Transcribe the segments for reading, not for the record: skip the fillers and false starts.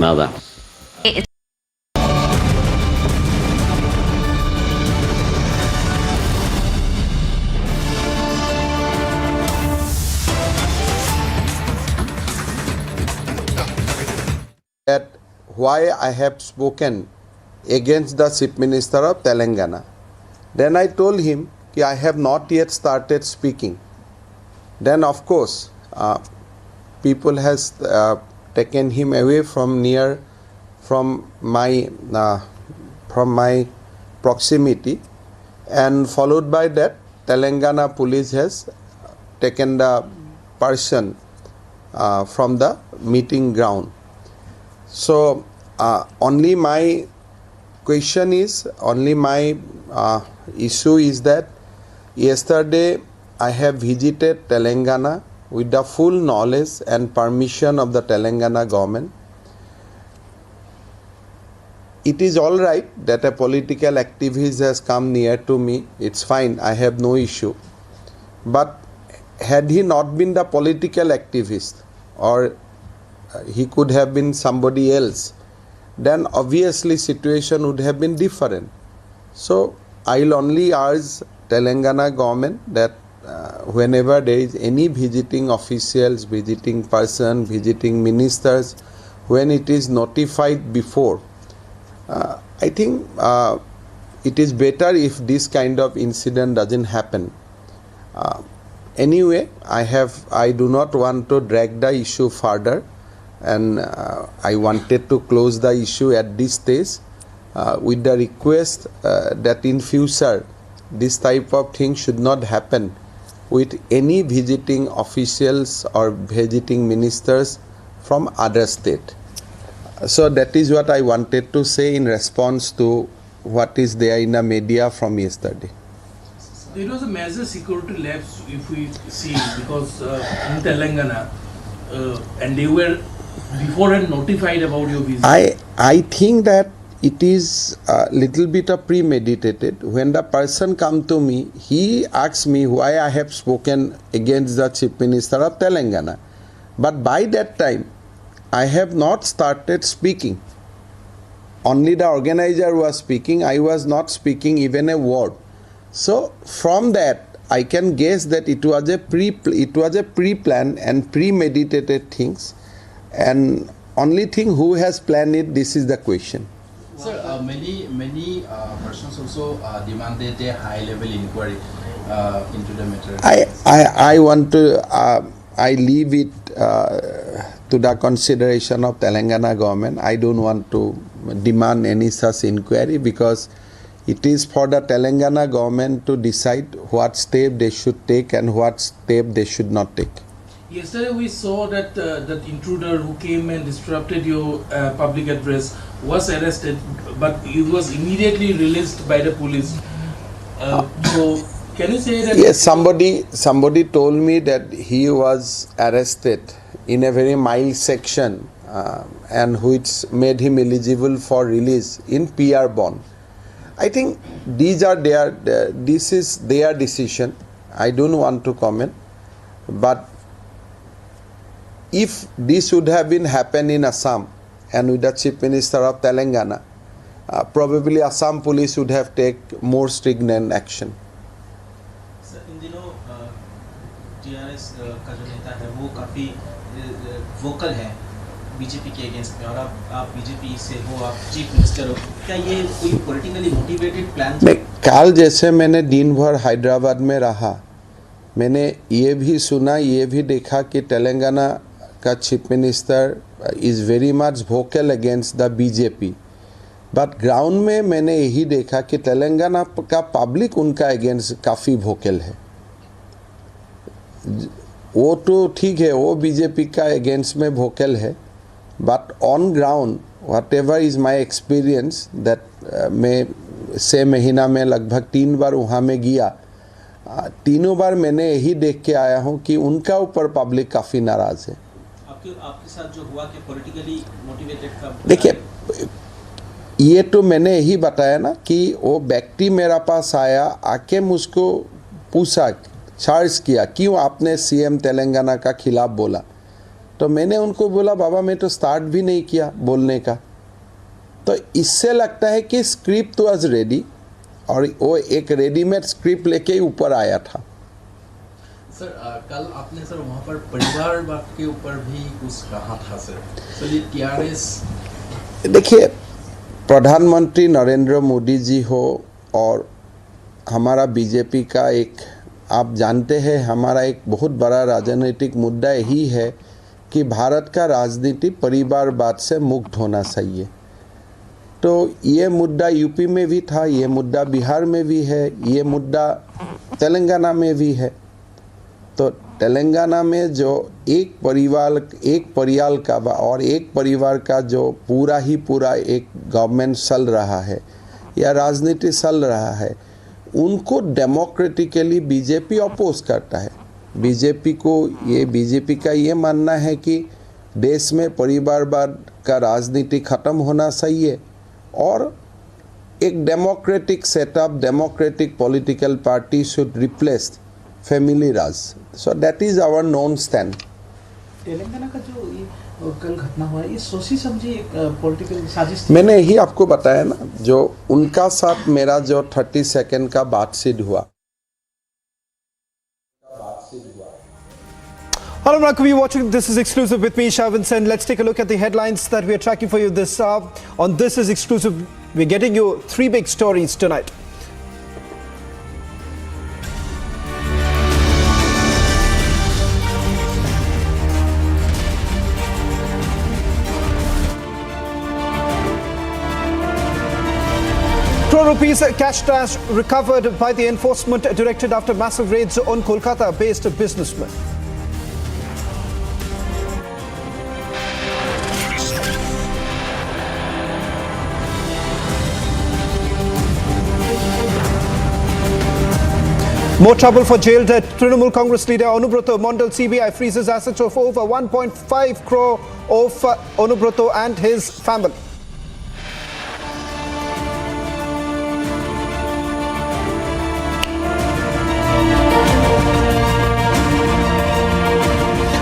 Nada. That why I have spoken against the Chief Minister of Telangana. Then I told him that I have not yet started speaking. Then of course people has taken him away from my proximity, and followed by that Telangana police has taken the person from the meeting ground. So only my question is, only my issue is that yesterday I have visited Telangana with the full knowledge and permission of the Telangana government. It is all right that a political activist has come near to me. It's fine, I have no issue. But had he not been the political activist, or he could have been somebody else, then obviously situation would have been different. So I'll only urge Telangana government that whenever there is any visiting officials, visiting person, visiting ministers, when it is notified before, I think it is better if this kind of incident doesn't happen. Anyway, I do not want to drag the issue further, and I wanted to close the issue at this stage with the request that in future this type of thing should not happen with any visiting officials or visiting ministers from other state. So that is what I wanted to say in response to what is there in the media from yesterday. There was a major security lapse, if we see, because in Telangana, and they were beforehand notified about your visit. I think that it is a little bit of premeditated. When the person come to me, he asks me why I have spoken against the Chief Minister of Telangana. But by that time, I have not started speaking. Only the organizer was speaking. I was not speaking even a word. So from that, I can guess that it was a pre-planned and premeditated things. And only thing who has planned it, this is the question. Sir, many persons also demanded a high-level inquiry into the matter. I want to I leave it to the consideration of Telangana government. I don't want to demand any such inquiry, because it is for the Telangana government to decide what step they should take and what step they should not take. Yesterday we saw that that intruder who came and disrupted your public address was arrested, but he was immediately released by the police. So can you say that? Yes, somebody told me that he was arrested in a very mild section and which made him eligible for release in PR bond. I think this is their decision. I don't want to comment. But if this would have been happened in Assam and with the Chief Minister of Telangana, probably Assam police would have taken more stringent action. Sir, इन दिनों TRS का जो नेता है वो काफ़ी vocal है BJP के अगेंस्ट में, और आप बीजेपी से हो, आप चीफ मिनिस्टर हो, क्या ये कोई पॉलिटिकली मोटिवेटेड प्लान? कल जैसे मैंने दिन भर हैदराबाद में रहा, मैंने ये भी सुना, ये भी देखा कि तेलंगाना का chief minister is very much vocal against the BJP. But ground में मैंने यही देखा कि तेलंगाना का पब्लिक उनका अगेंस्ट काफ़ी वोकल है. वो तो ठीक है, वो बीजेपी का अगेंस्ट में वोकल है, but on ground what ever is my experience that मैं 6 महीना में लगभग 3 बार वहाँ में गया. तीनों बार मैंने यही देख के आया हूँ कि उनका ऊपर पब्लिक काफ़ी नाराज़ है. आपके साथ जो हुआ कि पॉलिटिकली मोटिवेटेड का, देखिए, ये तो मैंने यही बताया ना कि वो व्यक्ति मेरा पास आया, आके मुझको पूछा, चार्ज किया, क्यों आपने सीएम तेलंगाना का खिलाफ बोला. तो मैंने उनको बोला बाबा मैं तो स्टार्ट भी नहीं किया बोलने का। तो इससे लगता है कि स्क्रिप्ट वाज रेडी और वो एक रेडीमेड स्क्रिप्ट लेके ही ऊपर आया था। सर कल आपने सर वहाँ पर परिवारवाद के ऊपर भी कुछ कहा था सर, ये टीआरएस। देखिए प्रधानमंत्री नरेंद्र मोदी जी हो और हमारा बीजेपी का एक, आप जानते हैं हमारा एक बहुत बड़ा राजनीतिक मुद्दा यही है कि भारत का राजनीति परिवारवाद से मुक्त होना चाहिए। तो ये मुद्दा यूपी में भी था, ये मुद्दा बिहार में भी है, ये मुद्दा तेलंगाना में भी है। तो तेलंगाना में जो एक परिवार का और एक परिवार का जो पूरा एक गवर्नमेंट चल रहा है या राजनीति चल रहा है, उनको डेमोक्रेटिकली बीजेपी अपोज करता है। बीजेपी का ये मानना है कि देश में परिवारवाद का राजनीति ख़त्म होना चाहिए और एक democratic setup, democratic political party should replace family raj. So that is our non stand. Telangana का जो ये कल घटना हुआ ये सोची समझी पॉलिटिकल साजिश थी। मैंने यही आपको बताया ना, जो उनका साथ मेरा जो 30 सेकंड का बातचीत हुआ। Hello, welcome you watching. This is Exclusive with me, Shavin Sen. Let's take a look at the headlines that we are tracking for you this hour. On This is Exclusive, we're getting you 3 big stories tonight. Crore rupees cash trash recovered by the enforcement directorate after massive raids on Kolkata-based businessmen. More trouble for jailed Trinamool Congress leader Anubrata Mondal. CBI freezes assets of over 1.5 crore of Anubrata and his family.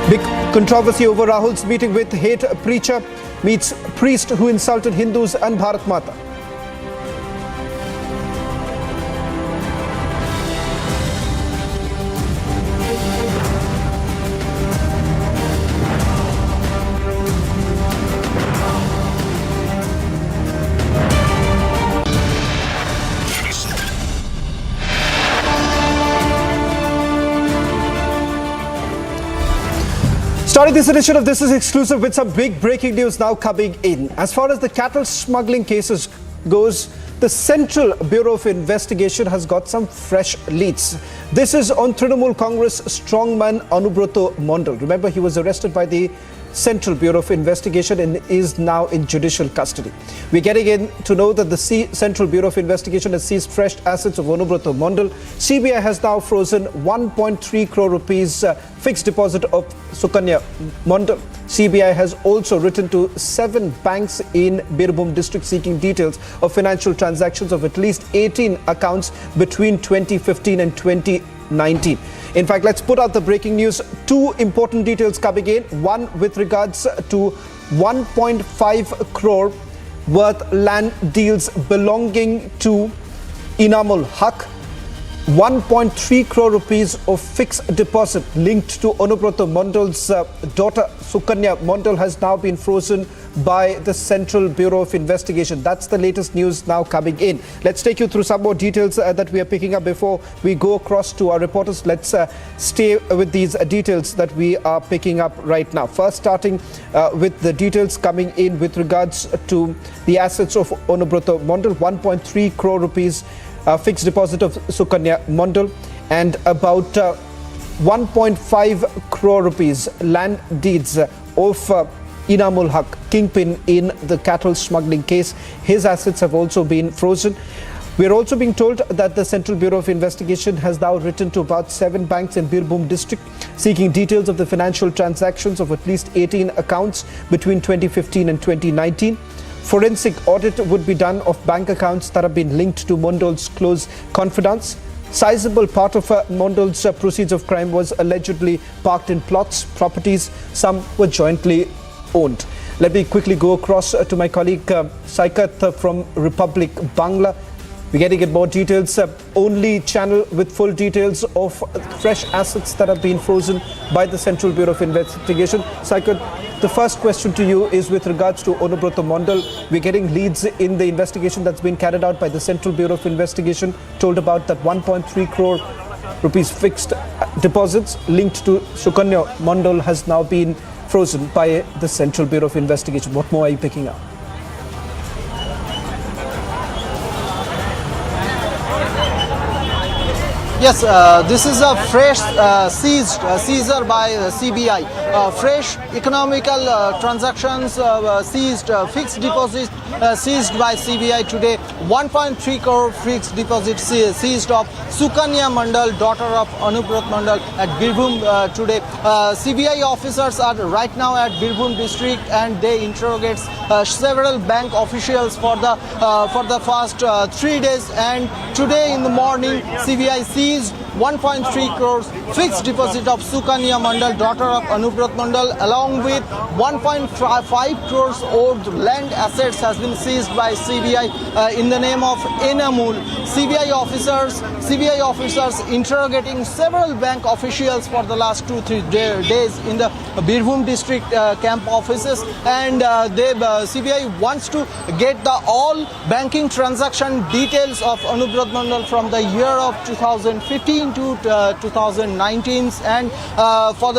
Big controversy over Rahul's meeting with hate preacher, meets priest who insulted Hindus and Bharat Mata. Starting this edition of This is Exclusive with some big breaking news now coming in. As far as the cattle smuggling cases goes, the Central Bureau of Investigation has got some fresh leads. This is on Trinamool Congress strongman Anubrata Mondal. Remember, he was arrested by the Central Bureau of Investigation and is now in judicial custody. We're getting in to know that the Central Bureau of Investigation has seized fresh assets of Anubrata Mondal. CBI has now frozen 1.3 crore rupees fixed deposit of Sukanya Mondal. CBI has also written to 7 banks in Birbhum district seeking details of financial transactions of at least 18 accounts between 2015 and 2019. In fact, let's put out the breaking news. 2 important details coming in. One with regards to 1.5 crore worth land deals belonging to Inamul Haq. 1.3 crore rupees of fixed deposit linked to Anubrata Mondal's daughter Sukanya Mondal has now been frozen by the Central Bureau of Investigation. That's the latest news now coming in. Let's take you through some more details that we are picking up before we go across to our reporters. Let's stay with these details that we are picking up right now. First, starting with the details coming in with regards to the assets of Anubrata Mondal. 1.3 crore rupees fixed deposit of Sukanya Mondal and about 1.5 crore rupees land deeds of Inamul Haq, kingpin in the cattle smuggling case. His assets have also been frozen. We are also being told that the Central Bureau of Investigation has now written to about 7 banks in Birbhum district seeking details of the financial transactions of at least 18 accounts between 2015 and 2019. Forensic audit would be done of bank accounts that have been linked to Mondal's close confidants. sizable part of Mondal's proceeds of crime was allegedly parked in plots, properties. Some were jointly owned. Let me quickly go across to my colleague Saikat from Republic Bangla. We're getting in more details. Only channel with full details of fresh assets that have been frozen by the Central Bureau of Investigation. Saikat, the first question to you is with regards to Onubroto Mondal. We're getting leads in the investigation that's been carried out by the Central Bureau of Investigation, told about that 1.3 crore rupees fixed deposits linked to Sukanya Mondal has now been frozen by the Central Bureau of Investigation. What more are you picking up? Yes, this is a fresh seizure by CBI. Fresh economical transactions seized, fixed deposits seized by CBI today. 1.3 crore fixed deposits seized of Sukanya Mandal, daughter of Anubrot Mandal at Birbhum today. CBI officers are right now at Birbhum district and they interrogate several bank officials for the past 3 days, and today in the morning CBI seized 1.3 crores fixed deposit of Sukanya Mandal, daughter of Anubrot Mandal, along with 1.5 crores old land assets has been seized by CBI in the name of Enamul. CBI officers interrogating several bank officials for the last 2-3 days in the Birbhum district camp offices, and CBI wants to get the all banking transaction details of Anubrot Mandal from the year of 2015 to 2019, and for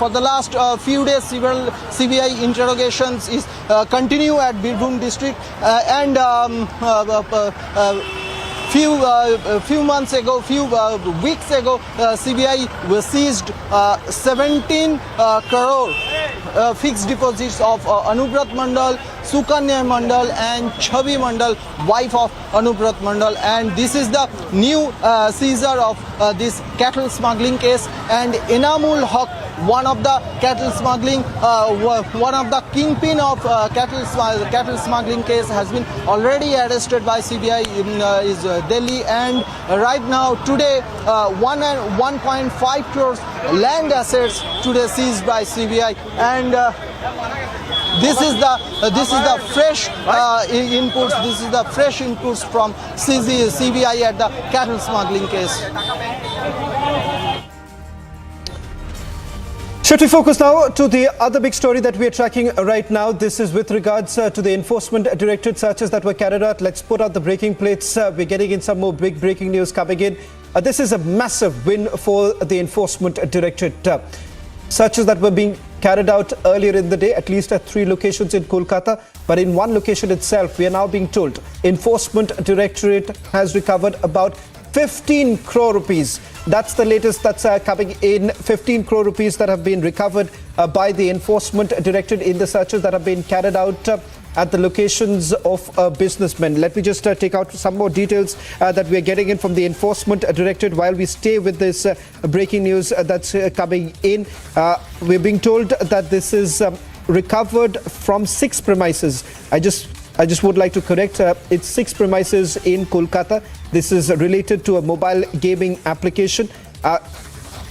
the last few days several CBI interrogations is continue at Birbhum district, and few weeks ago, CBI seized 17 crore fixed deposits of Anubrat Mandal, Sukanya Mandal and Chavi Mandal, wife of Anubrat Mandal, and this is the new seizure of this cattle smuggling case. And Enamul Haq, one of the cattle smuggling, one of the kingpin of cattle smuggling case, has been already arrested by CBI in Delhi, and right now today 1.5 crores land assets today seized by CBI, and this is the fresh inputs. This is the fresh inputs from CBI at the cattle smuggling case. Should we focus now to the other big story that we are tracking right now? This is with regards to the Enforcement Directorate searches that were carried out. Let's put out the breaking plates. We're getting in some more big breaking news coming in. This is a massive win for the Enforcement Directorate. Searches that were being carried out earlier in the day, at least at 3 locations in Kolkata. But in one location itself, we are now being told Enforcement Directorate has recovered about 15 crore rupees. That's the latest that's coming in. 15 crore rupees that have been recovered by the Enforcement Directorate in the searches that have been carried out at the locations of businessmen. Let me just take out some more details that we are getting in from the Enforcement Directorate while we stay with this breaking news that's coming in. We're being told that this is recovered from 6 premises. I just would like to correct, it's 6 premises in Kolkata. This is related to a mobile gaming application.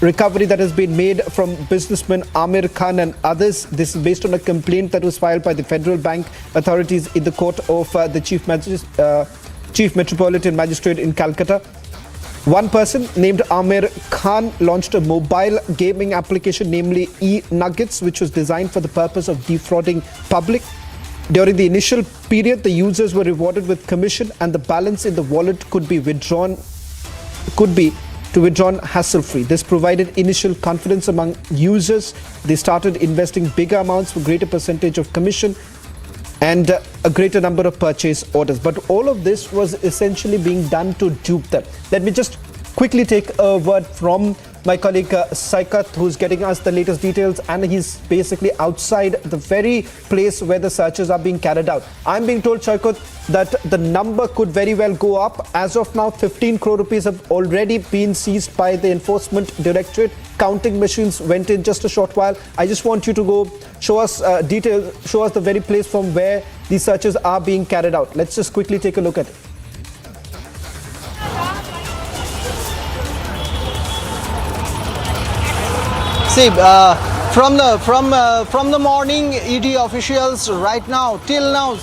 Recovery that has been made from businessman Amir Khan and others. This is based on a complaint that was filed by the Federal Bank authorities in the court of the Chief Metropolitan Magistrate in Calcutta. One person named Amir Khan launched a mobile gaming application, namely E-Nuggets, which was designed for the purpose of defrauding public. During the initial period, the users were rewarded with commission, and the balance in the wallet could be withdrawn hassle-free. This provided initial confidence among users. They started investing bigger amounts for greater percentage of commission and a greater number of purchase orders. But all of this was essentially being done to dupe them. Let me just quickly take a word from my colleague Saikat, who's getting us the latest details, and he's basically outside the very place where the searches are being carried out. I'm being told, Saikat, that the number could very well go up. As of now, 15 crore rupees have already been seized by the Enforcement Directorate. Counting machines went in just a short while. I just want you to go show us details, show us the very place from where these searches are being carried out. Let's just quickly take a look at it. See, from the morning, ED officials right now till now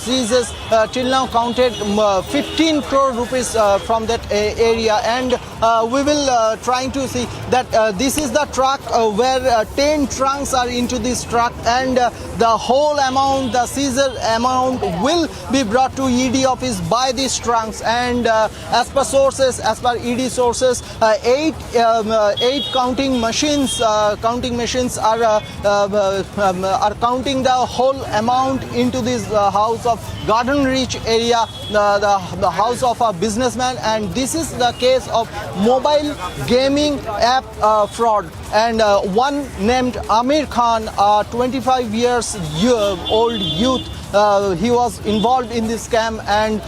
counted 15 crore rupees from that area, and we will trying to see that this is the truck where 10 trunks are into this truck, and the whole amount, the seizure amount, will be brought to ED office by these trunks. And as per ED sources, eight counting machines are counting the whole amount into this house of Garden Reach area, the house of a businessman. And this is the case of mobile gaming app fraud. And one named Amir Khan, a 25 years old youth, he was involved in this scam, and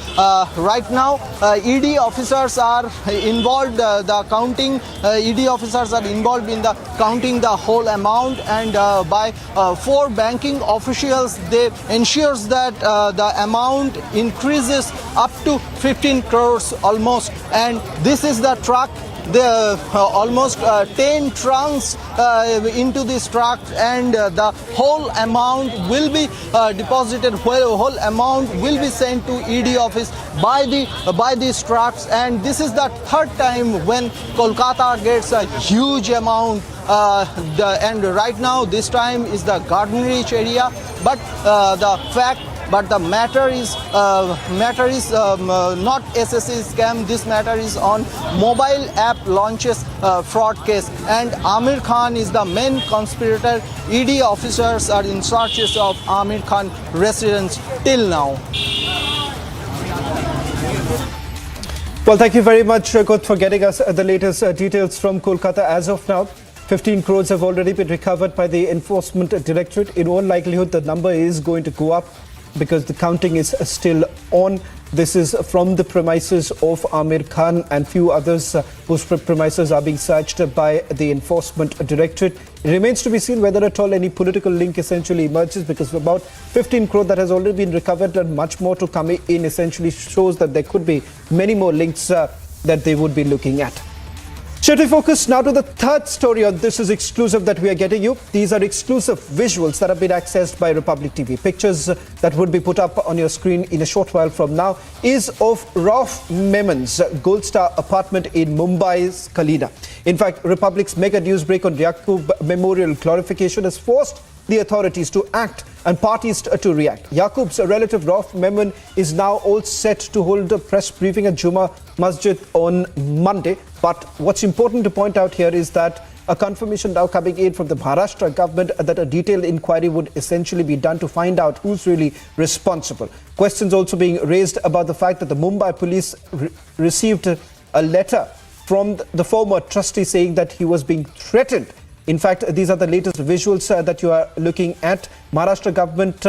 right now ED officers are involved. ED officers are involved in the counting the whole amount, and by 4 banking officials, they ensures that the amount increases up to 15 crores almost. And this is the truck. The almost 10 trunks into this truck, and the whole amount will be deposited. Whole amount will be sent to ED office by these trucks. And this is the third time when Kolkata gets a huge amount. And right now, this time is the Garden Reach area. But the matter is not SSC scam. This matter is on mobile app launches fraud case, and Amir Khan is the main conspirator. ED officers are in searches of Amir Khan residence till now. Well, thank you very much, Kut, for getting us the latest details from Kolkata. As of now, 15 crores have already been recovered by the Enforcement Directorate. In all likelihood, the number is going to go up because the counting is still on. This is from the premises of Amir Khan and few others whose premises are being searched by the Enforcement Directorate. It remains to be seen whether at all any political link essentially emerges, because about 15 crore that has already been recovered and much more to come in essentially shows that there could be many more links that they would be looking at. Should we focus now to the third story on This Is Exclusive that we are getting you? These are exclusive visuals that have been accessed by Republic TV. Pictures that would be put up on your screen in a short while from now is of Rauf Memons' Gold Star apartment in Mumbai's Kalina. In fact, Republic's mega news break on Yaqub Memorial glorification has forced the authorities to act and parties to react. Yaqub's relative Rauf Memon is now all set to hold a press briefing at Juma Masjid on Monday. But what's important to point out here is that a confirmation now coming in from the Maharashtra government that a detailed inquiry would essentially be done to find out who's really responsible. Questions also being raised about the fact that the Mumbai police received a letter from the former trustee saying that he was being threatened. In fact, these are the latest visuals that you are looking at. Maharashtra government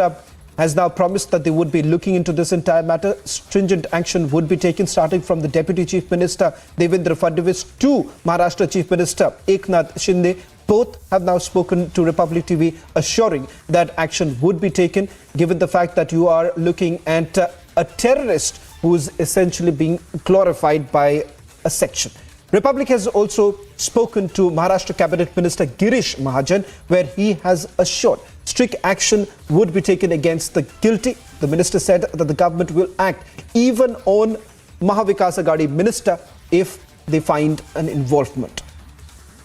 has now promised that they would be looking into this entire matter. Stringent action would be taken, starting from the Deputy Chief Minister Devendra Fadnavis to Maharashtra Chief Minister Eknath Shinde. Both have now spoken to Republic TV, assuring that action would be taken, given the fact that you are looking at a terrorist who's essentially being glorified by a section. Republic has also spoken to Maharashtra Cabinet Minister Girish Mahajan, where he has assured strict action would be taken against the guilty. The minister said that the government will act even on Mahavikas Aghadi minister if they find an involvement.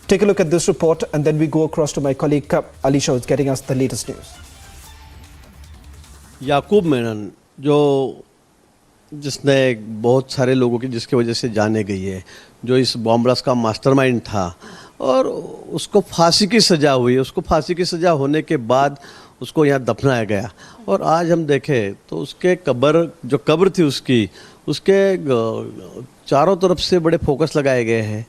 Take a look at this report, and then we go across to my colleague Alisha, who's getting us the latest news. याकूब मेनन जो जिसने बहुत सारे लोगों की जिसकी वजह से जाने गई है, जो इस बॉम्ब ब्लास्ट का मास्टरमाइंड था, और उसको फांसी की सज़ा हुई। उसको फांसी की सज़ा होने के बाद उसको यहाँ दफनाया गया। और आज हम देखें तो उसके जो कब्र थी उसके चारों तरफ से बड़े फोकस लगाए गए हैं।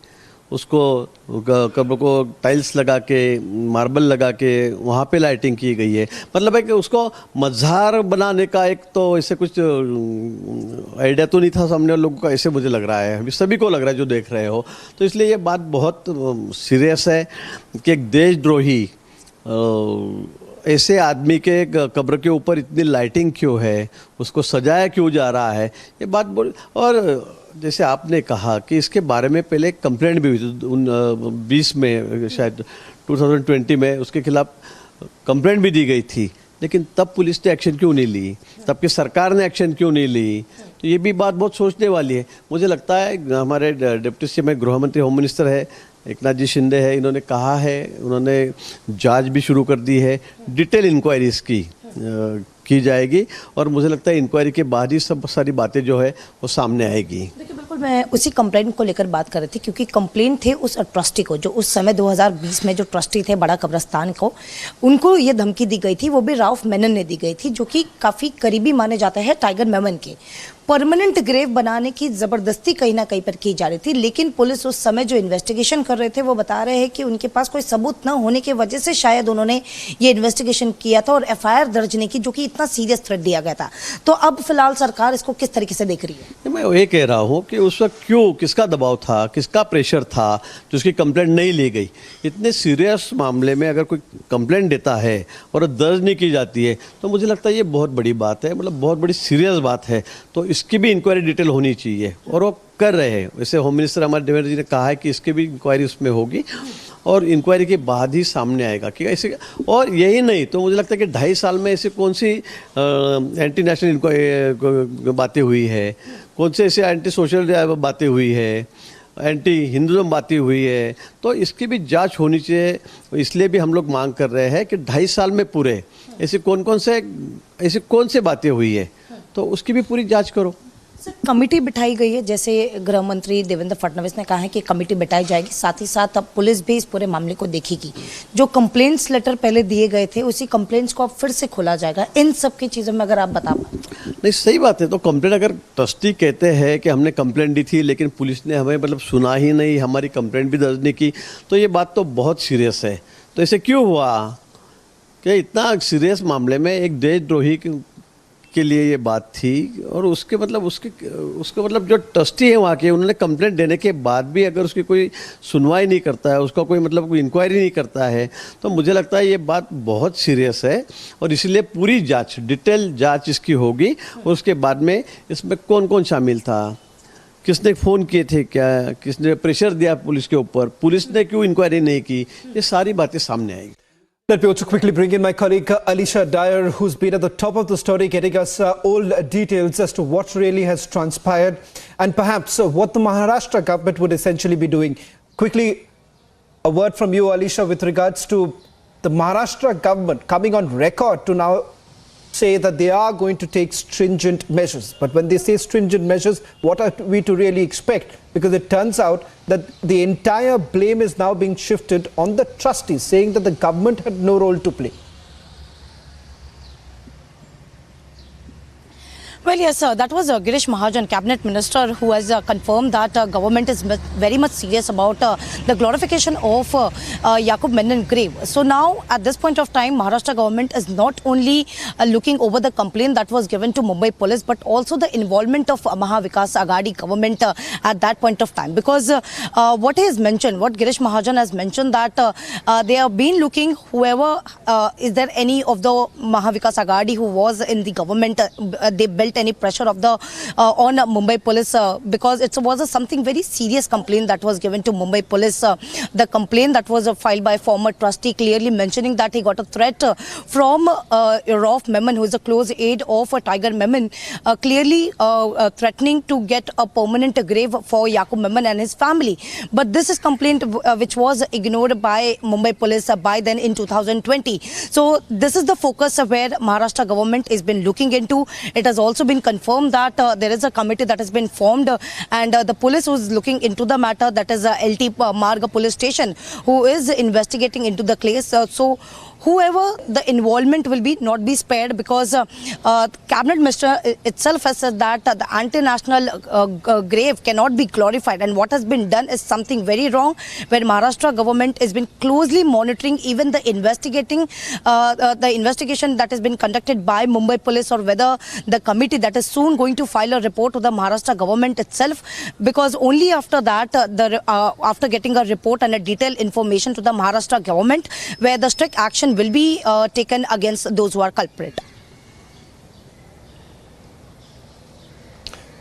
उसको कब्र को टाइल्स लगा के, मार्बल लगा के वहाँ पे लाइटिंग की गई है। मतलब है कि उसको मज़ार बनाने का एक तो ऐसे कुछ आइडिया तो नहीं था सामने लोगों का, ऐसे मुझे लग रहा है, अभी सभी को लग रहा है जो देख रहे हो। तो इसलिए ये बात बहुत सीरियस है कि एक देशद्रोही ऐसे आदमी के कब्र के ऊपर इतनी लाइटिंग क्यों है, उसको सजाया क्यों जा रहा है, ये बात बोल। और जैसे आपने कहा कि इसके बारे में पहले कंप्लेंट भी हुई थी 20 में शायद 2020 में उसके खिलाफ कंप्लेंट भी दी गई थी, लेकिन तब पुलिस ने एक्शन क्यों नहीं ली, तब की सरकार ने एक्शन क्यों नहीं ली? तो ये भी बात बहुत सोचने वाली है। मुझे लगता है हमारे डिप्टी सीएम गृह मंत्री होम मिनिस्टर है एकनाथ जी शिंदे है, इन्होंने कहा है, उन्होंने जांच भी शुरू कर दी है, डिटेल इंक्वायरीज की जाएगी और मुझे लगता है इंक्वायरी के बाद ही सब सारी बातें जो है वो सामने आएगी। देखिए बिल्कुल, मैं उसी कंप्लेंट को लेकर बात कर रही थी, क्योंकि कंप्लेंट थे उस ट्रस्टी को, जो उस समय 2020 में जो ट्रस्टी थे बड़ा कब्रिस्तान को, उनको ये धमकी दी गई थी, वो भी राउफ मेनन ने दी गई थी, जो कि काफ़ी करीबी माने जाते हैं टाइगर मेमन के। परमानेंट ग्रेव बनाने की ज़बरदस्ती कहीं ना कहीं पर की जा रही थी, लेकिन पुलिस उस समय जो इन्वेस्टिगेशन कर रहे थे वो बता रहे हैं कि उनके पास कोई सबूत ना होने की वजह से शायद उन्होंने ये इन्वेस्टिगेशन किया था और एफआईआर दर्ज नहीं की, जो कि इतना सीरियस थ्रेट दिया गया था। तो अब फिलहाल सरकार इसको किस तरीके से देख रही है? मैं ये कह रहा हूँ कि उस वक्त क्यों, किसका दबाव था, किसका प्रेशर था जो उसकी कंप्लेंट नहीं ली गई? इतने सीरियस मामले में अगर कोई कंप्लेंट देता है और दर्ज नहीं की जाती है तो मुझे लगता है ये बहुत बड़ी बात है, मतलब बहुत बड़ी सीरियस बात है। तो इसकी भी इंक्वायरी डिटेल होनी चाहिए और वो कर रहे हैं। वैसे होम मिनिस्टर हमारे देवेंद्र जी ने कहा है कि इसकी भी इंक्वायरी उसमें होगी और इंक्वायरी के बाद ही सामने आएगा कि ऐसे। और यही नहीं तो मुझे लगता है कि 2.5 साल में ऐसी कौन सी एंटी नेशनल बातें हुई है, कौन से ऐसे एंटी सोशल बातें हुई है, एंटी हिंदुज़म बातें हुई है, तो इसकी भी जांच होनी चाहिए। इसलिए भी हम लोग मांग कर रहे हैं कि 2.5 साल में पूरे ऐसी कौन से बातें हुई है तो उसकी भी पूरी जांच करो। सर, कमेटी बिठाई गई है, जैसे गृह मंत्री देवेंद्र फडणवीस ने कहा है कि कमेटी बिठाई जाएगी, साथ ही साथ अब पुलिस भी इस पूरे मामले को देखेगी। जो कंप्लेंट्स लेटर पहले दिए गए थे उसी कंप्लेंट्स को अब फिर से खोला जाएगा। इन सब की चीज़ों में अगर आप बता पाएं। नहीं, सही बात है। तो कंप्लेंट अगर ट्रस्टी कहते हैं कि हमने कंप्लेंट दी थी लेकिन पुलिस ने हमें मतलब सुना ही नहीं, हमारी कंप्लेंट भी दर्ज नहीं की, तो ये बात तो बहुत सीरियस है। तो ऐसे क्यों हुआ कि इतना सीरियस मामले में एक देशद्रोही के लिए ये बात थी और उसके मतलब जो ट्रस्टी है वहाँ के, उन्होंने कंप्लेंट देने के बाद भी अगर उसकी कोई सुनवाई नहीं करता है, उसका कोई मतलब कोई इंक्वायरी नहीं करता है, तो मुझे लगता है ये बात बहुत सीरियस है और इसलिए पूरी जांच, डिटेल जांच इसकी होगी। और उसके बाद में इसमें कौन कौन शामिल था, किसने फ़ोन किए थे, क्या किसने प्रेशर दिया पुलिस के ऊपर, पुलिस ने क्यों इंक्वायरी नहीं की, ये सारी बातें सामने आएगी। Let me also quickly bring in my colleague Alisha Dyer, who's been at the top of the story, getting us all details as to what really has transpired and perhaps what the Maharashtra government would essentially be doing. Quickly, a word from you, Alisha, with regards to the Maharashtra government coming on record to now say that they are going to take stringent measures. But when they say stringent measures, what are we to really expect? Because it turns out that the entire blame is now being shifted on the trustees, saying that the government had no role to play. Well, yes, that was Girish Mahajan, Cabinet Minister, who has confirmed that government is very much serious about the glorification of Yaqub Menon grave. So now, at this point of time, Maharashtra government is not only looking over the complaint that was given to Mumbai police, but also the involvement of Maha Vikas Aghadi government at that point of time. Because what he has mentioned, what Girish Mahajan has mentioned, that they have been looking whoever, is there any of the Maha Vikas Aghadi who was in the government, they built any pressure of the on Mumbai police, because it was something very serious complaint that was given to Mumbai police. The complaint that was filed by former trustee clearly mentioning that he got a threat from Rauf Memon, who is a close aide of Tiger Memon, clearly threatening to get a permanent grave for Yaqub Memon and his family. But this is complaint which was ignored by Mumbai police by then in 2020. So this is the focus where Maharashtra government has been looking into. It has also been confirmed that there is a committee that has been formed and the police who is looking into the matter, that is LT Marga police station, who is investigating into the case. So whoever the involvement will be, not be spared, because Cabinet Minister itself has said that the anti-national grave cannot be glorified, and what has been done is something very wrong, where Maharashtra government has been closely monitoring even the investigation that has been conducted by Mumbai police, or whether the committee that is soon going to file a report to the Maharashtra government itself, because only after that, after getting a report and a detailed information to the Maharashtra government, where the strict action will be taken against those who are culprit.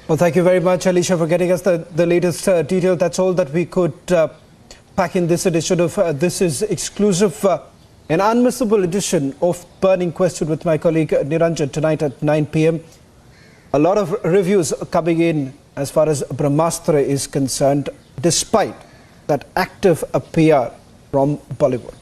Well, thank you very much, Alisha, for getting us the latest detail. That's all that we could back in this edition of This is Exclusive, an unmissable edition of Burning Question with my colleague Niranjan tonight at 9 p.m. A lot of reviews coming in as far as Brahmastra is concerned, despite that active PR from Bollywood.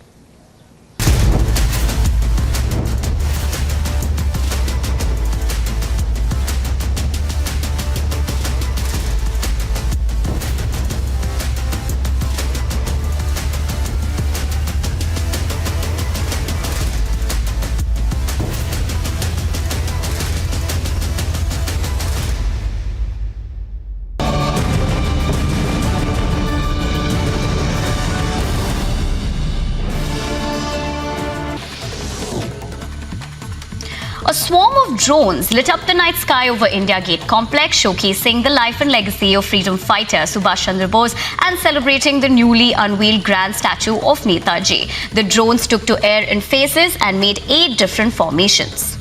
A swarm of drones lit up the night sky over India Gate complex, showcasing the life and legacy of freedom fighter Subhash Chandra Bose and celebrating the newly unveiled grand statue of Netaji. The drones took to air in phases and made 8 different formations.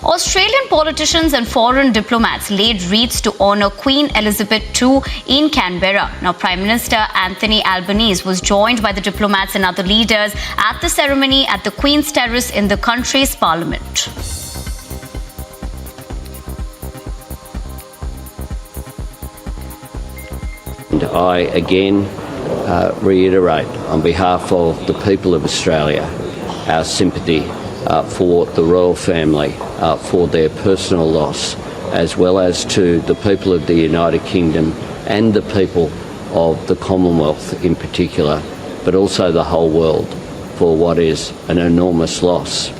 Australian politicians and foreign diplomats laid wreaths to honour Queen Elizabeth II in Canberra. Now, Prime Minister Anthony Albanese was joined by the diplomats and other leaders at the ceremony at the Queen's Terrace in the country's parliament. And I again reiterate on behalf of the people of Australia our sympathy for the royal family, for their personal loss, as well as to the people of the United Kingdom and the people of the Commonwealth in particular, but also the whole world for what is an enormous loss.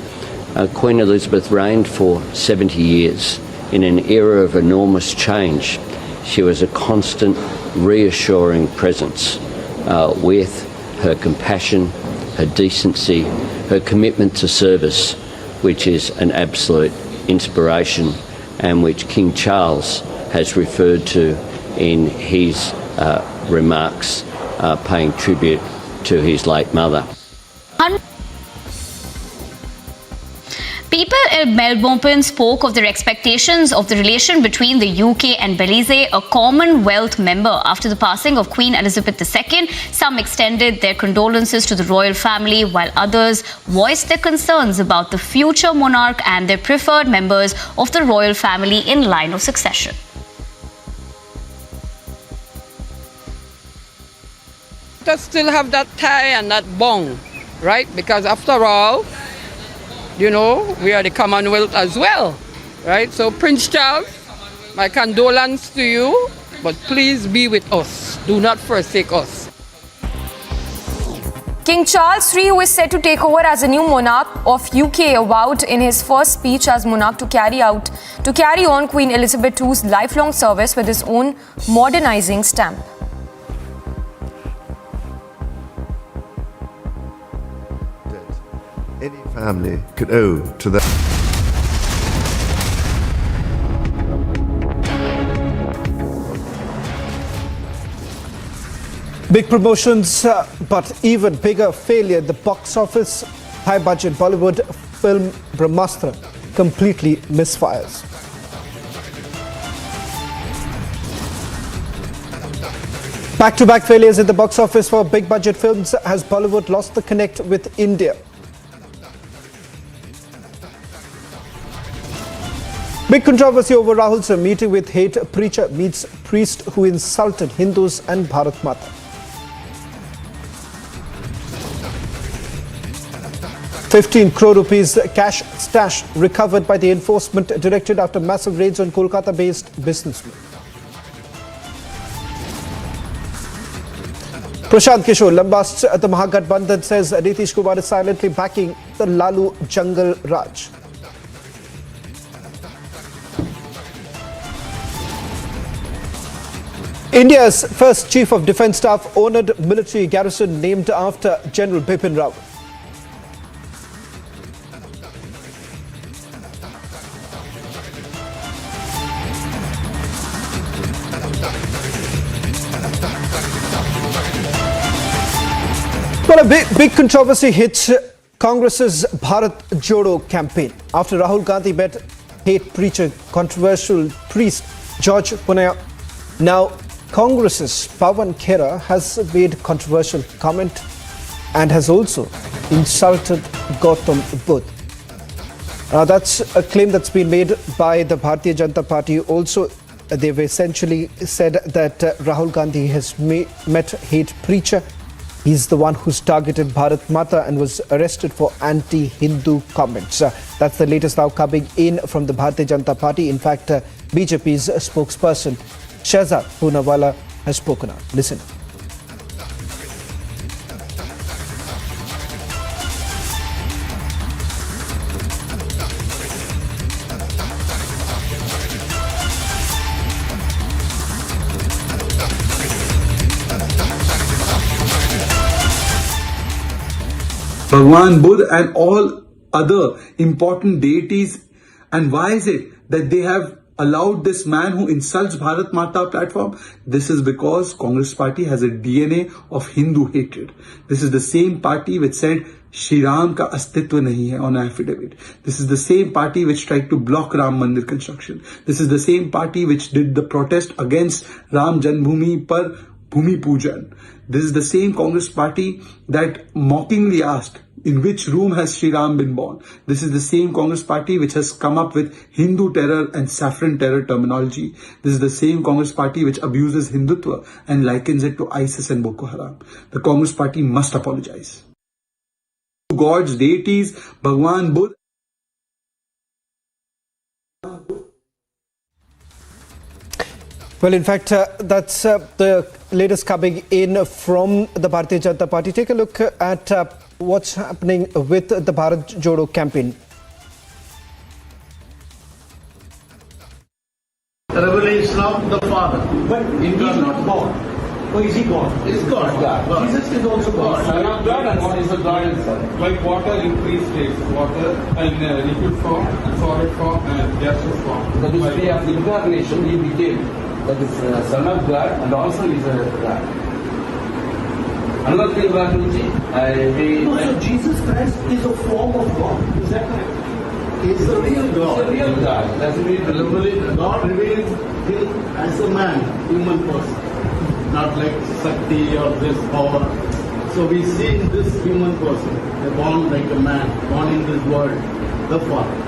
Queen Elizabeth reigned for 70 years in an era of enormous change. She was a constant, reassuring presence with her compassion, her decency, her commitment to service, which is an absolute inspiration and which King Charles has referred to in his remarks paying tribute to his late mother. People in Melbourne spoke of their expectations of the relation between the UK and Belize, a Commonwealth member, after the passing of Queen Elizabeth II. Some extended their condolences to the royal family, while others voiced their concerns about the future monarch and their preferred members of the royal family in line of succession. To still have that tie and that bond, right? Because after all, you know, we are the Commonwealth as well, right? So Prince Charles, my condolence to you, but please be with us. Do not forsake us. King Charles III, who is set to take over as a new monarch of UK, vowed in his first speech as monarch to carry on Queen Elizabeth II's lifelong service with his own modernizing stamp. Any family could owe to their Big promotions, but even bigger failure at the box office. High-budget Bollywood film Brahmastra completely misfires. Back-to-back failures at the box office for big-budget films as Bollywood lost the connect with India. Big controversy over Rahul's meeting with hate preacher meets priest who insulted Hindus and Bharat Mata. ₹15 crore cash stash recovered by the Enforcement Directorate after massive raids on Kolkata-based businessmen. Prashant Kishore lambasts the Mahagathbandhan, says Nitish Kumar is silently backing the Lalu Jungle Raj. India's first Chief of Defence Staff honoured military garrison named after General Bipin Rawat. Well, a big controversy hits Congress's Bharat Jodo campaign after Rahul Gandhi met hate preacher, controversial priest George Punaya. Now, Congress's Pawan Khera has made controversial comment and has also insulted Gautam Buddha. That's a claim that's been made by the Bharatiya Janata Party. Also, they've essentially said that Rahul Gandhi has met hate preacher. He's the one who's targeted Bharat Mata and was arrested for anti-Hindu comments. That's the latest now coming in from the Bharatiya Janata Party. In fact, BJP's spokesperson Shehzad Poonawala has spoken out. Listen. Bhagwan Buddha and all other important deities. And why is it that they have allowed this man who insults Bharat Mata platform? This is because Congress party has a DNA of Hindu hatred. This is the same party which said Shri Ram ka astitva nahi hai on affidavit. This is the same party which tried to block Ram Mandir construction. This is the same party which did the protest against Ram Janmabhoomi par Bhumi Pujan. This is the same Congress party that mockingly asked, in which room has Shri Ram been born? This is the same Congress party which has come up with Hindu terror and saffron terror terminology. This is the same Congress party which abuses Hindutva and likens it to ISIS and Boko Haram. The Congress party must apologize. Gods, deities, Bhagwan Buddha. Well, in fact, that's the latest coming in from the Bharatiya Janata Party. Take a look at what's happening with the Bharat Jodo campaign. Revelation of the Father. But he is not God. Or is he God? Is God. Jesus is also God. Son of God, and what is the God inside? Like water in three states: water in liquid form, solid form, and gaseous form. The display of incarnation, he became that is Son of God and also is a God. Another thing, so Jesus Christ is a form of God. Is that correct? He is the real God. He is the real God. That's mean God reveals him as a man, human person. Not like Sakti or this power. So we see in this human person, born like a man, born in this world, the Father.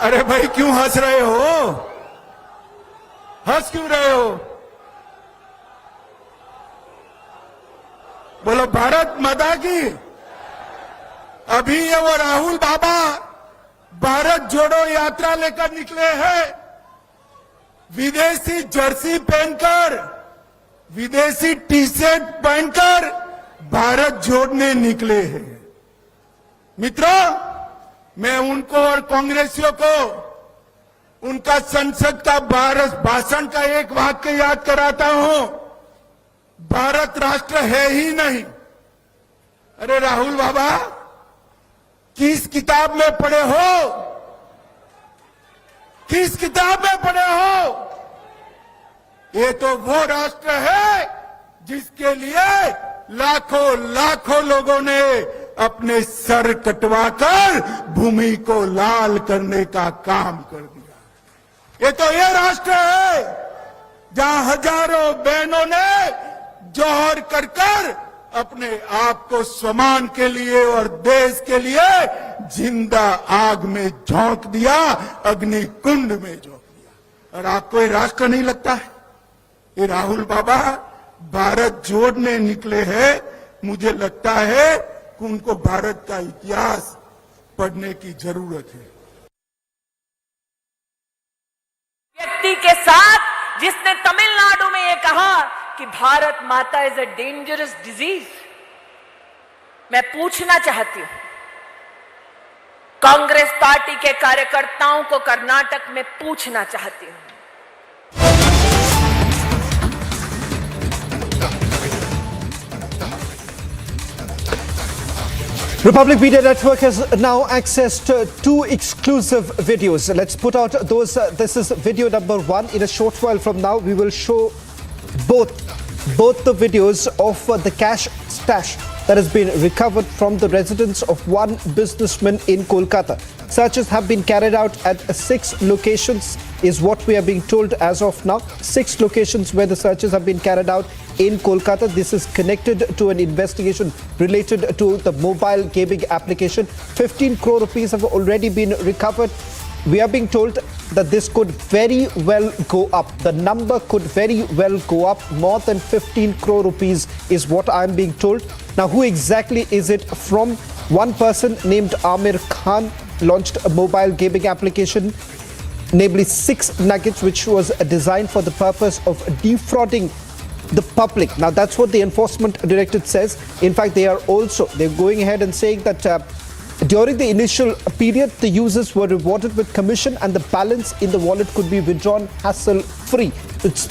अरे भाई क्यों हंस रहे हो? हंस क्यों रहे हो? बोलो भारत माता की। अभी ये वो राहुल बाबा भारत जोड़ो यात्रा लेकर निकले हैं, विदेशी जर्सी पहनकर, विदेशी टी शर्ट पहनकर भारत जोड़ने निकले हैं। मित्रों, मैं उनको और कांग्रेसियों को उनका संसद का भाषण का एक वाक्य याद कराता हूं, भारत राष्ट्र है ही नहीं। अरे राहुल बाबा, किस किताब में पढ़े हो? किस किताब में पढ़े हो? ये तो वो राष्ट्र है जिसके लिए लाखों लाखों लोगों ने अपने सर कटवाकर भूमि को लाल करने का काम कर दिया। ये तो ये राष्ट्र है जहां हजारों बहनों ने जौहर कर कर अपने आप को स्वमान के लिए और देश के लिए जिंदा आग में झोंक दिया, अग्नि कुंड में झोंक दिया। और आपको ये राष्ट्र नहीं लगता है? ये राहुल बाबा भारत जोड़ने निकले हैं। मुझे लगता है कि उनको भारत का इतिहास पढ़ने की जरूरत है। व्यक्ति के साथ जिसने तमिलनाडु में ये कहा कि भारत माता इज अ डेंजरस डिजीज, मैं पूछना चाहती हूं कांग्रेस पार्टी के कार्यकर्ताओं को, कर्नाटक में पूछना चाहती हूं, Republic Media Network has now accessed two exclusive videos. Let's put out those. This is video number one. In a short while from now, we will show both the videos of the cash stash that has been recovered from the residence of one businessman in Kolkata. Searches have been carried out at 6 locations, is what we are being told as of now. 6 locations where the searches have been carried out in Kolkata. This is connected to an investigation related to the mobile gaming application. 15 crore rupees have already been recovered. We are being told that this could very well go up. The number could very well go up. More than 15 crore rupees is what I'm being told. Now, who exactly is it from? One person named Amir Khan launched a mobile gaming application, namely 6 Nuggets, which was designed for the purpose of defrauding the public. Now, that's what the enforcement directorate says. In fact, they're going ahead and saying that during the initial period, the users were rewarded with commission and the balance in the wallet could be withdrawn hassle-free. It's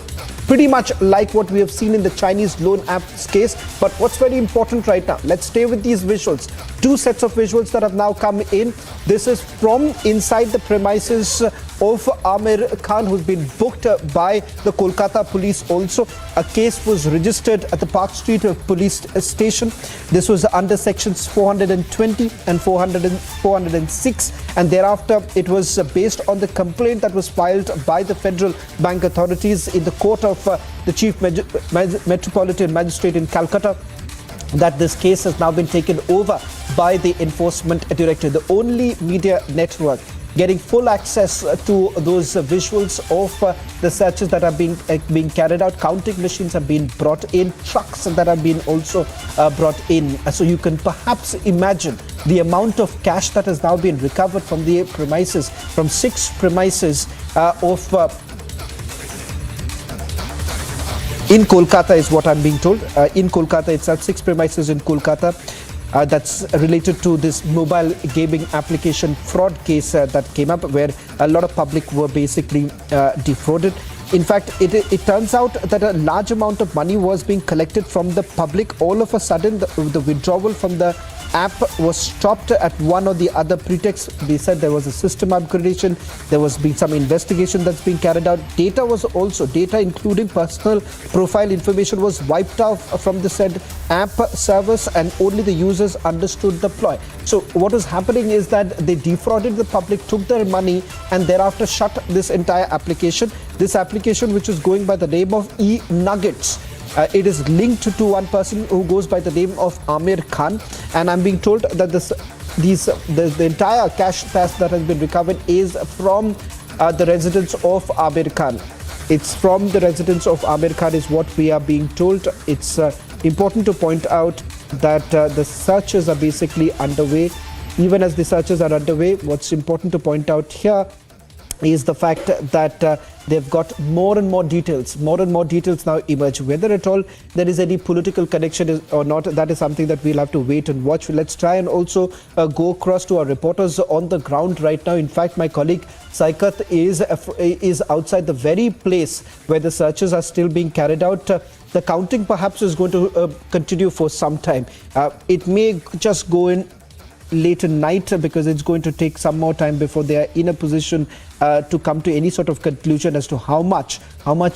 pretty much like what we have seen in the Chinese loan app's case. But what's very important right now, let's stay with these visuals. 2 sets of visuals that have now come in. This is from inside the premises of Amir Khan, who's been booked by the Kolkata police also. A case was registered at the Park Street police station. This was under sections 420 and 406. And thereafter, it was based on the complaint that was filed by the Federal Bank authorities in the court of the Chief Metropolitan Magistrate in Calcutta, that this case has now been taken over by the Enforcement Directorate, the only media network getting full access to those visuals of the searches that are being carried out. Counting machines have been brought in, trucks that have been also brought in. So you can perhaps imagine the amount of cash that has now been recovered from the premises, from 6 premises in Kolkata is what I'm being told. In Kolkata itself, 6 premises in Kolkata. That's related to this mobile gaming application fraud case that came up, where a lot of public were basically defrauded. In fact, it turns out that a large amount of money was being collected from the public. All of a sudden, the withdrawal from the app was stopped at one or the other pretext. They said there was a system upgradation, there was been some investigation that's being carried out. Data including personal profile information was wiped off from the said app servers, and only the users understood the ploy. So what was happening is that they defrauded the public, took their money, and thereafter shut this entire application. This application, which is going by the name of E-Nuggets, it is linked to one person who goes by the name of Amir Khan, and I'm being told that the entire cash that has been recovered is from the residence of Amir Khan. It's from the residence of Amir Khan is what we are being told. It's important to point out that the searches are basically underway. Even as the searches are underway, what's important to point out here is the fact that they've got more and more details now emerge. Whether at all there is any political connection or not, that is something that we'll have to wait and watch. Let's try and also go across to our reporters on the ground right now. In fact, my colleague Saikat is outside the very place where the searches are still being carried out. The counting perhaps is going to continue for some time. It may just go in late at night, because it's going to take some more time before they are in a position to come to any sort of conclusion as to how much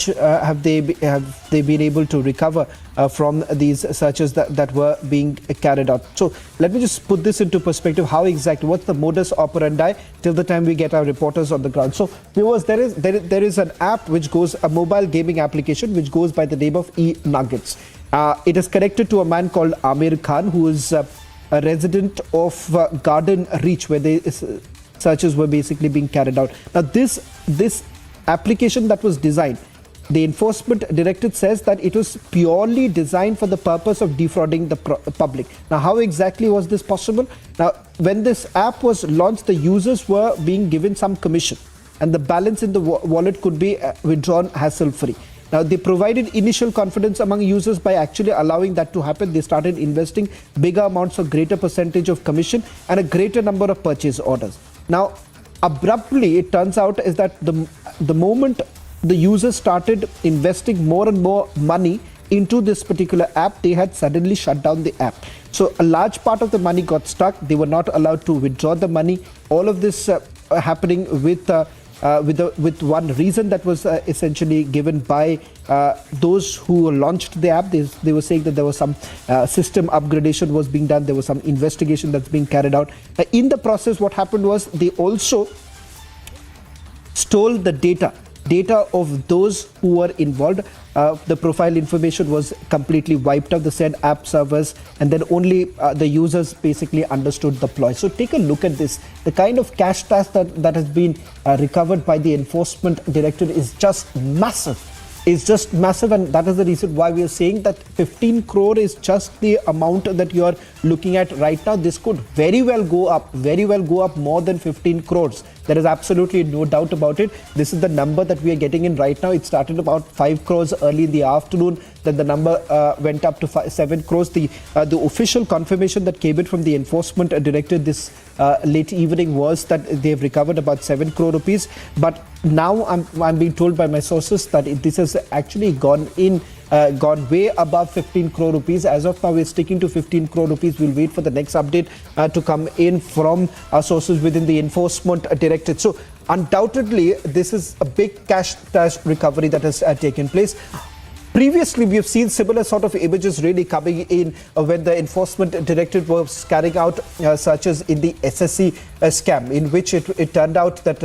have they been able to recover from these searches that were being carried out. So let me just put this into perspective. What's the modus operandi till the time we get our reporters on the ground? So viewers, there is an app a mobile gaming application which goes by the name of E-Nuggets. It is connected to a man called Amir Khan, who is a resident of Garden Reach, where the searches were basically being carried out. Now, this application that was designed, the enforcement directorate says that it was purely designed for the purpose of defrauding the public. Now, how exactly was this possible? Now, when this app was launched, the users were being given some commission, and the balance in the wallet could be withdrawn hassle-free. Now, they provided initial confidence among users by actually allowing that to happen. They started investing bigger amounts of greater percentage of commission and a greater number of purchase orders. Now, abruptly, it turns out is that the moment the users started investing more and more money into this particular app, they had suddenly shut down the app. So a large part of the money got stuck. They were not allowed to withdraw the money. All of this happening with with one reason that was essentially given by those who launched the app. They were saying that there was some system upgradation was being done. There was some investigation that's being carried out. In the process, what happened was they also stole the data of those who were involved. The profile information was completely wiped out, the said app servers, and then only the users basically understood the ploy. So take a look at this. The kind of cash tax that has been recovered by the Enforcement Directorate is just massive. Is just massive, and that is the reason why we are saying that 15 crore is just the amount that you are looking at right now. This could very well go up more than 15 crores. There is absolutely no doubt about it. This is the number that we are getting in right now. It started about 5 crores early in the afternoon. Then the number went up to 7 crores. The official confirmation that came in from the Enforcement Directorate this late evening was that they have recovered about 7 crore rupees. But now I'm being told by my sources that this has actually gone way above 15 crore rupees. As of now, we're sticking to 15 crore rupees. We'll wait for the next update to come in from our sources within the Enforcement Directorate. So undoubtedly, this is a big cash recovery that has taken place. Previously, we have seen similar sort of images really coming in when the Enforcement Directorate was carrying out searches in the SSC scam, in which it turned out that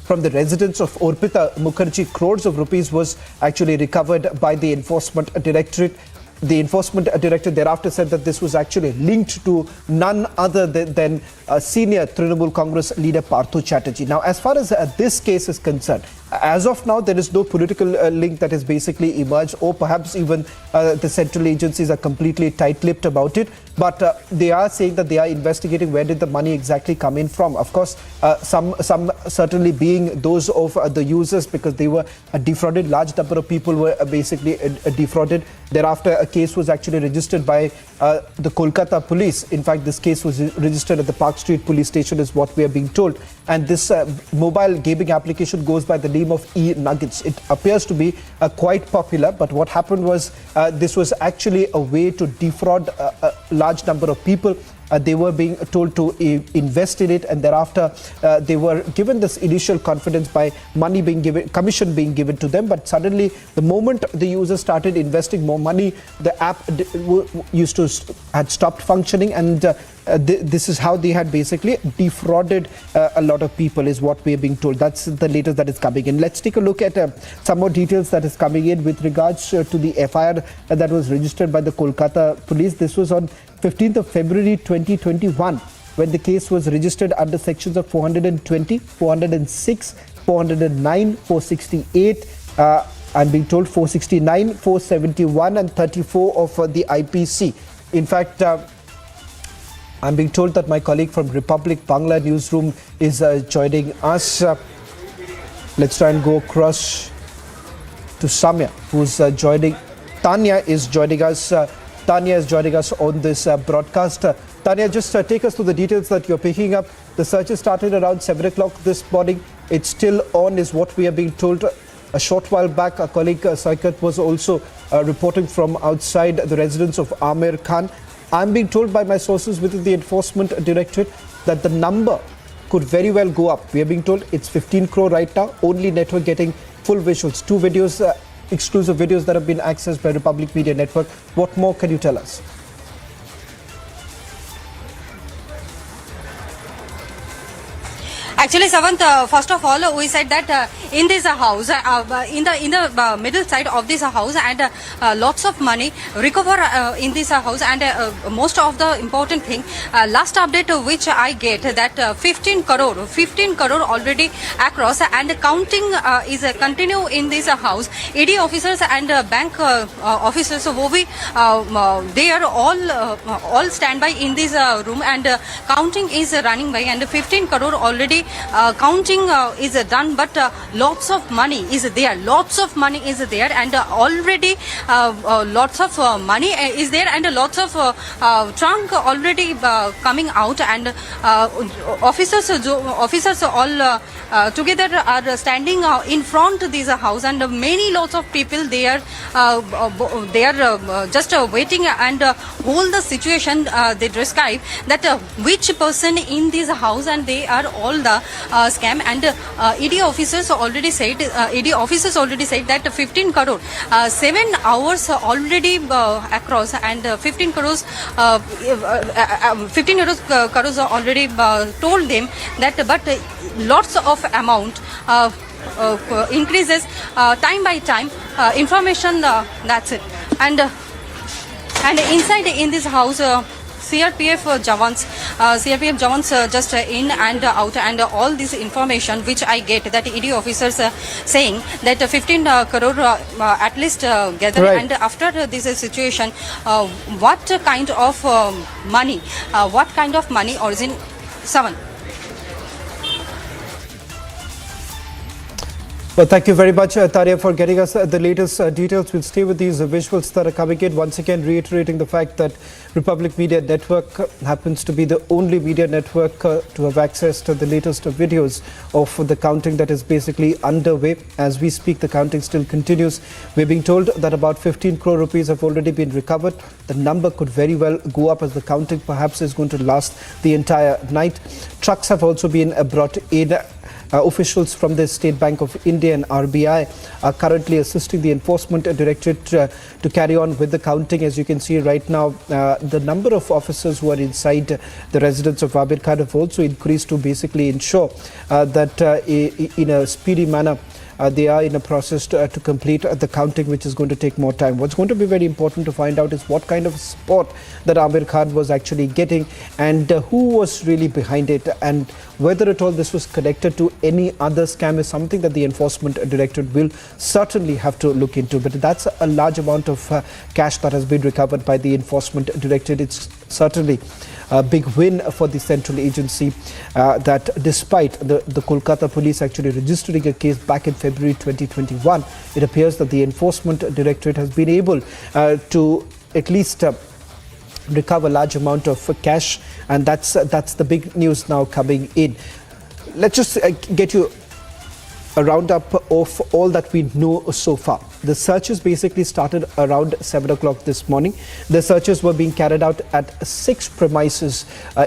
from the residence of Orpita Mukherjee, crores of rupees was actually recovered by the Enforcement Directorate. The Enforcement Directorate thereafter said that this was actually linked to none other than senior Trinamool Congress leader Partho Chatterjee. Now, as far as this case is concerned, as of now, there is no political link that has basically emerged, or perhaps even the central agencies are completely tight-lipped about it. But they are saying that they are investigating where did the money exactly come in from. Of course, some certainly being those of the users, because they were defrauded. Large number of people were basically defrauded. Thereafter, a case was actually registered by the Kolkata police. In fact, this case was registered at the Park Street police station, is what we are being told. And this mobile gaming application goes by the name of E-Nuggets. It appears to be quite popular, but what happened was this was actually a way to defraud a large number of people. They were being told to invest in it, and thereafter they were given this initial confidence by money being given, commission being given to them. But suddenly, the moment the users started investing more money, the app had stopped functioning, and this is how they had basically defrauded a lot of people, is what we are being told. That's the latest that is coming in. Let's take a look at some more details that is coming in with regards to the FIR that was registered by the Kolkata police. This was on 15th of February 2021, when the case was registered under sections of 420, 406, 409, 468, I'm being told 469, 471 and 34 of the IPC. In fact, I'm being told that my colleague from Republic Bangla newsroom is joining us. Let's try and go across to Samya, who's joining. Tanya is joining us. Tanya is joining us on this broadcast. Tanya, just take us through the details that you're picking up. The searches started around 7 o'clock this morning. It's still on, is what we are being told. A short while back, our colleague Saikat was also reporting from outside the residence of Amir Khan. I'm being told by my sources within the Enforcement Directorate that the number could very well go up. We are being told it's 15 crore right now. Only network getting full visuals. 2 videos, exclusive videos that have been accessed by Republic Media Network. What more can you tell us? Actually, Savant, first of all, we said that in this house, in the middle side of this house, and lots of money recover in this house, and most of the important thing, last update which I get that 15 crore already across, and counting is continue in this house. ED officers and bank officers, they are all standby in this room, and counting is running by, and 15 crore already counting is done, but lots of money is there. And already lots of money is there, and lots of trunk already coming out, and officers all together are standing in front of this house, and lots of people they are just waiting and hold the situation. They describe that which person in this house, and they are all the scam, and ED officers already said that 15 crore 7 hours already across, and 15 crores 15 crores already told them that, but lots of amount increases time by time, information, that's it. And inside in this house, CRPF Jawans just in and out, and all this information which I get, that ED officers saying that 15 crore at least gather, Right. and after this situation, what kind of money origin 7. Well, thank you very much, Taria, for getting us the latest details. We'll stay with these visuals that are coming in. Once again, reiterating the fact that Republic Media Network happens to be the only media network to have access to the latest videos of the counting that is basically underway. As we speak, the counting still continues. We're being told that about 15 crore rupees have already been recovered. The number could very well go up, as the counting perhaps is going to last the entire night. Trucks have also been brought in. Officials from the State Bank of India and RBI are currently assisting the Enforcement Directorate to carry on with the counting. As you can see right now, the number of officers who are inside the residence of Abir Khan have also increased to basically ensure that in a speedy manner they are in a process to complete the counting, which is going to take more time. What's going to be very important to find out is what kind of support that Abir Khan was actually getting, and who was really behind it, and whether at all this was connected to any other scam is something that the Enforcement Directorate will certainly have to look into. But that's a large amount of cash that has been recovered by the Enforcement Directorate. It's certainly a big win for the central agency, that despite the Kolkata police actually registering a case back in February 2021, it appears that the Enforcement Directorate has been able to at least recover a large amount of cash, and that's the big news now coming in. Let's just get you a roundup of all that we know so far. The searches basically started around 7 o'clock this morning. The searches were being carried out at 6 premises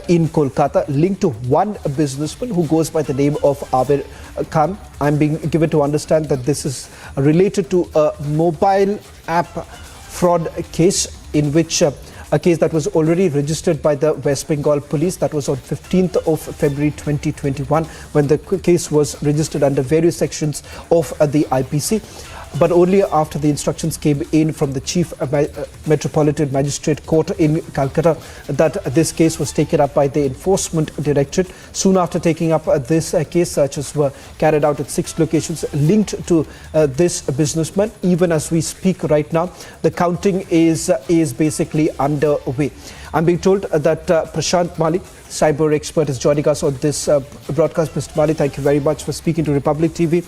in Kolkata, linked to one businessman who goes by the name of Abir Khan. I'm being given to understand that this is related to a mobile app fraud case, in which a case that was already registered by the West Bengal police. That was on 15th of February 2021, when the case was registered under various sections of the IPC. But only after the instructions came in from the Chief Metropolitan Magistrate Court in Calcutta that this case was taken up by the Enforcement Directorate. Soon after taking up this case, searches were carried out at 6 locations linked to this businessman. Even as we speak right now, the counting is basically underway. I'm being told that Prashant Malik, cyber expert, is joining us on this broadcast. Mr. Malik, thank you very much for speaking to Republic TV.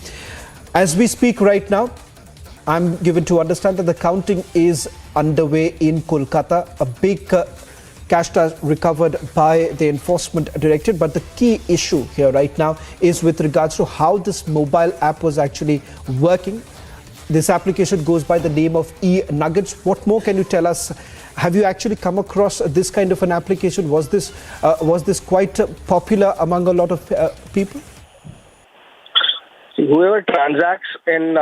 As we speak right now, I'm given to understand that the counting is underway in Kolkata. A big cash recovered by the Enforcement Directorate. But the key issue here right now is with regards to how this mobile app was actually working. This application goes by the name of e-Nuggets. What more can you tell us? Have you actually come across this kind of an application? Was this quite popular among a lot of people? See, whoever transacts in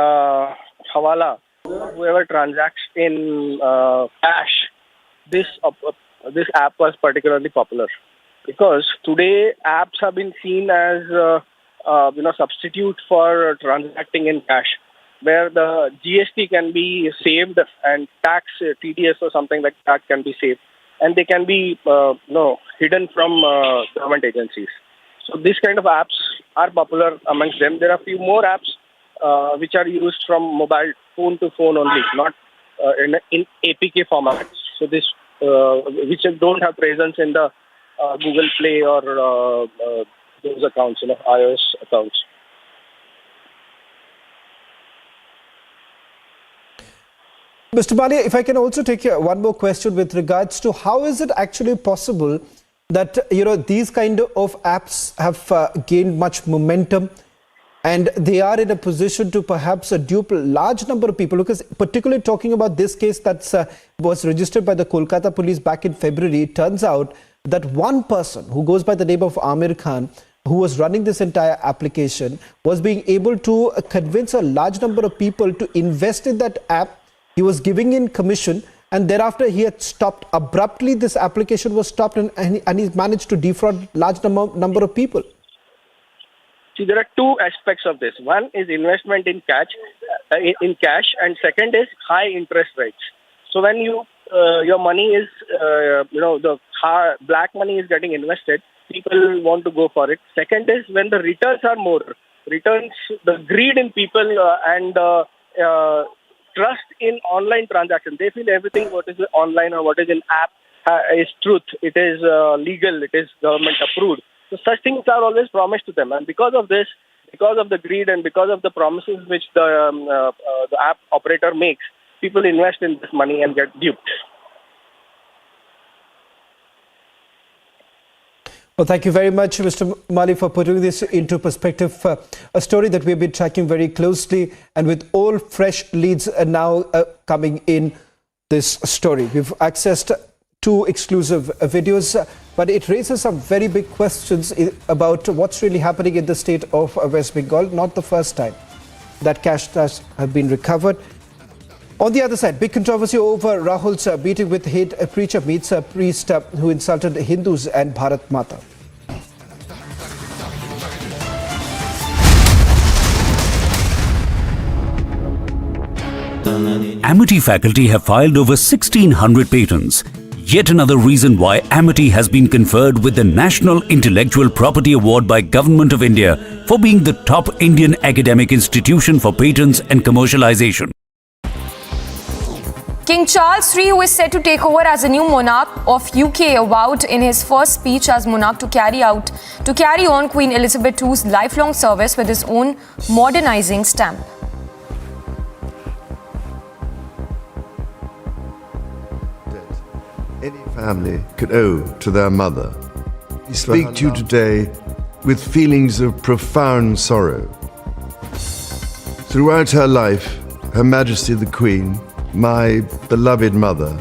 Hawala, whoever transacts in cash, this app was particularly popular, because today apps have been seen as substitute for transacting in cash, where the GST can be saved and tax, TDS or something like that can be saved, and they can be hidden from government agencies. So these kind of apps are popular amongst them. There are a few more apps which are used from mobile phone to phone only, not in APK format. So this which don't have presence in the Google Play or those accounts, iOS accounts. Mr. Malia, if I can also take one more question with regards to how is it actually possible that these kind of apps have gained much momentum and they are in a position to perhaps dupe a large number of people? Because particularly talking about this case that was registered by the Kolkata police back in February, it turns out that one person who goes by the name of Amir Khan who was running this entire application, was being able to convince a large number of people to invest in that app. He was giving in commission, and thereafter he had stopped abruptly. This application was stopped, and he managed to defraud large number of people. See, there are two aspects of this. One is investment in cash, and second is high interest rates. So when your money is, the black money is getting invested, people want to go for it. Second is when the returns are more. Returns, the greed in people and trust in online transactions. They feel everything what is online or what is in app is truth. It is legal. It is government approved. So such things are always promised to them. And because of this, because of the greed and because of the promises which the app operator makes, people invest in this money and get duped. Well, thank you very much, Mr. Mali, for putting this into perspective. A story that we've been tracking very closely, and with all fresh leads now coming in this story. We've accessed 2 exclusive videos, but it raises some very big questions about what's really happening in the state of West Bengal. Not the first time that cash has been recovered. On the other side, big controversy over Rahul's meeting with head preacher meets a priest who insulted Hindus and Bharat Mata. Amity faculty have filed over 1,600 patents. Yet another reason why Amity has been conferred with the National Intellectual Property Award by Government of India for being the top Indian academic institution for patents and commercialization. King Charles III, who is set to take over as a new monarch of UK, vowed in his first speech as monarch to carry on Queen Elizabeth II's lifelong service with his own modernizing stamp. Any family could owe to their mother. We speak to you today with feelings of profound sorrow. Throughout her life, Her Majesty the Queen, my beloved mother,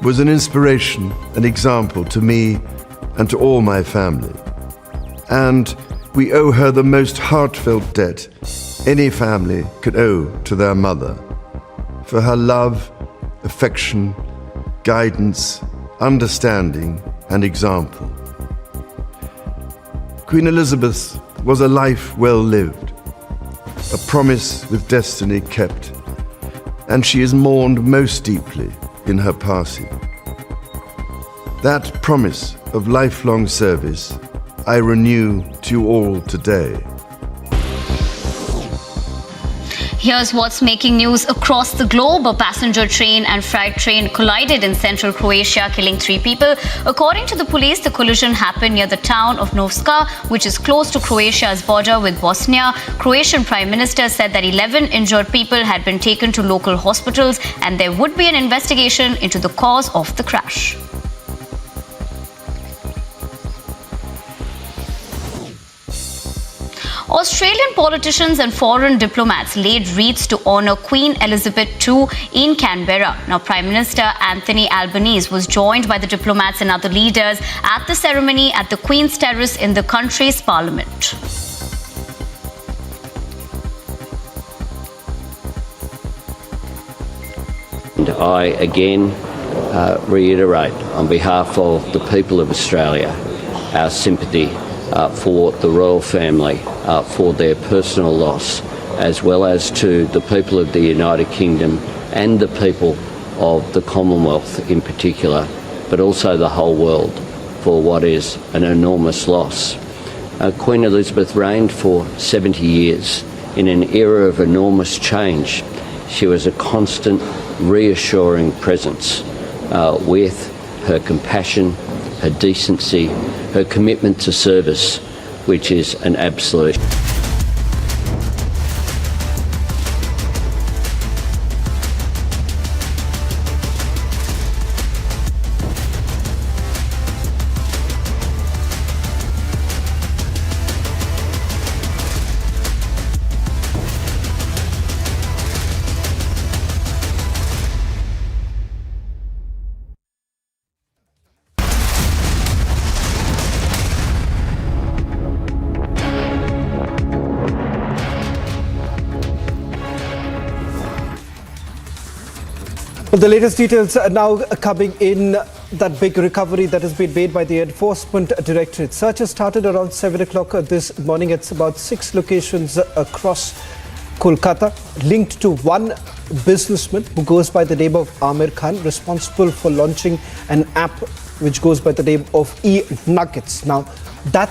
was an inspiration, an example to me and to all my family. And we owe her the most heartfelt debt any family could owe to their mother, for her love, affection, guidance, understanding, and example. Queen Elizabeth was a life well lived, a promise with destiny kept, and she is mourned most deeply in her passing. That promise of lifelong service I renew to you all today. Here's what's making news across the globe. A passenger train and freight train collided in central Croatia, killing 3 people. According to the police, the collision happened near the town of Novska, which is close to Croatia's border with Bosnia. Croatian Prime Minister said that 11 injured people had been taken to local hospitals, and there would be an investigation into the cause of the crash. Australian politicians and foreign diplomats laid wreaths to honour Queen Elizabeth II in Canberra. Now, Prime Minister Anthony Albanese was joined by the diplomats and other leaders at the ceremony at the Queen's Terrace in the country's parliament. And I again reiterate on behalf of the people of Australia our sympathy for the royal family, for their personal loss, as well as to the people of the United Kingdom and the people of the Commonwealth in particular, but also the whole world, for what is an enormous loss. Queen Elizabeth reigned for 70 years in an era of enormous change. She was a constant, reassuring presence with her compassion, her decency, her commitment to service, which is an absolute. Well, the latest details are now coming in. That big recovery that has been made by the Enforcement Directorate. Searches started around 7 o'clock this morning. It's about 6 locations across Kolkata, linked to one businessman who goes by the name of Amir Khan, responsible for launching an app which goes by the name of E-Nuggets. Now, that's